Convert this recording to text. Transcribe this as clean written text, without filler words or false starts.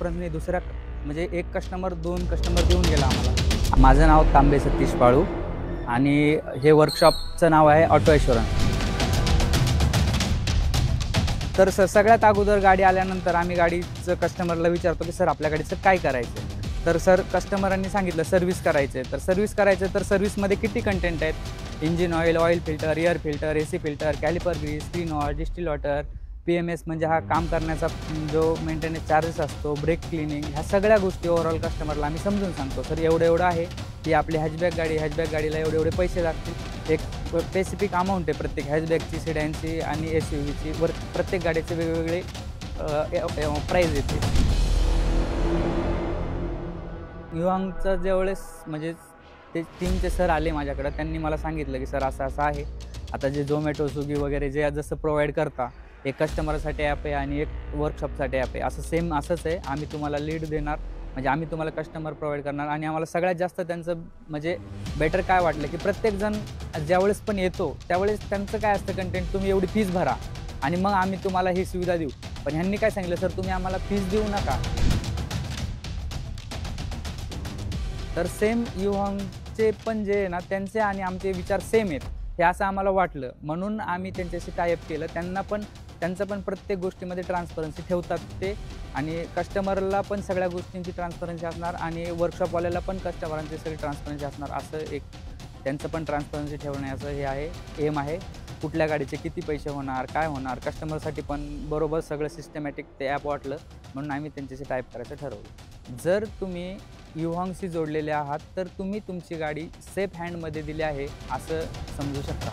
रेफरन्सने दुसऱ्या म्हणजे एक कस्टमर 2 कस्टमर देऊन गेला आम्हाला. माझं नाव तांबे सतीश पाळू आणि हे वर्कशॉपचं नाव आहे ऑटो ॲश्युरन्स. तर सगळ्यात अगोदर गाडी आल्यानंतर आम्ही गाडीचं कस्टमरला विचारतो की सर आपल्या गाडीचं काय करायचं आहे. तर सर कस्टमरांनी सांगितलं सर्व्हिस करायचं आहे. तर सर्व्हिस करायचं तर सर्व्हिसमध्ये किती कंटेंट आहेत, engine oil, oil filter, air filter, AC filter, caliper grease, screen oil, distil water, PMS म्हणजे हा काम करण्याचा जो मेंटेनन्स चार्जेस असतो, ब्रेक क्लिनिंग, ह्या सगळ्या गोष्टी ओव्हरऑल कस्टमरला आम्ही समजून सांगतो. सर एवढं आहे की आपली हॅचबॅक गाडीला एवढे पैसे लागतील. एक स्पेसिफिक अमाऊंट आहे प्रत्येक हॅचबॅकची, सेडानची आणि SUVची. प्रत्येक गाडीचे वेगवेगळे प्राईज येते. युवांचं ज्यावेळेस म्हणजे ते टीमचे सर आले माझ्याकडं, त्यांनी मला सांगितलं की सर असं आहे. आता जे झोमॅटो, स्विगी वगैरे जे जसं प्रोव्हाइड करता, एक कस्टमरसाठी ॲप आहे आणि एक वर्कशॉपसाठी ॲप आहे. असं सेम असंच आहे. आम्ही तुम्हाला लीड देणार, म्हणजे आम्ही तुम्हाला कस्टमर प्रोव्हाइड करणार. आणि आम्हाला सगळ्यात जास्त त्यांचं म्हणजे बेटर काय वाटलं की प्रत्येकजण ज्यावेळेस पण येतो त्यावेळेस त्यांचं काय असतं कंटेंट, तुम्ही एवढी फीस भरा आणि मग आम्ही तुम्हाला ही सुविधा देऊ. पण ह्यांनी काय सांगितलं, सर तुम्ही आम्हाला फीस देऊ नका. तर सेम युवांचे पण जे आहे ना, त्यांचे आणि आमचे विचार सेम आहेत हे असं आम्हाला वाटलं, म्हणून आम्ही त्यांच्याशी टायअप केलं. त्यांचं पण प्रत्येक गोष्टीमध्ये ट्रान्सपरन्सी ठेवतात ते, आणि कस्टमरला पण सगळ्या गोष्टींची ट्रान्सपरन्सी असणार आणि वर्कशॉपवाल्याला पण कस्टमरांची सगळी ट्रान्सपरन्सी असणार. असं एक त्यांचं पण ट्रान्सपरन्सी ठेवण्याचं हे आहे, एम आहे. कुठल्या गाडीचे किती पैसे होणार, काय होणार, कस्टमरसाठी पण बरोबर सगळं सिस्टमॅटिक ते ॲप वाटलं, म्हणून आम्ही त्यांच्याशी टाईप करायचं ठरवलं. जर तुम्ही युहांगशी जोडलेले आहात तर तुम्ही तुमची गाडी सेफ हँडमध्ये दिली आहे असं समजू शकता.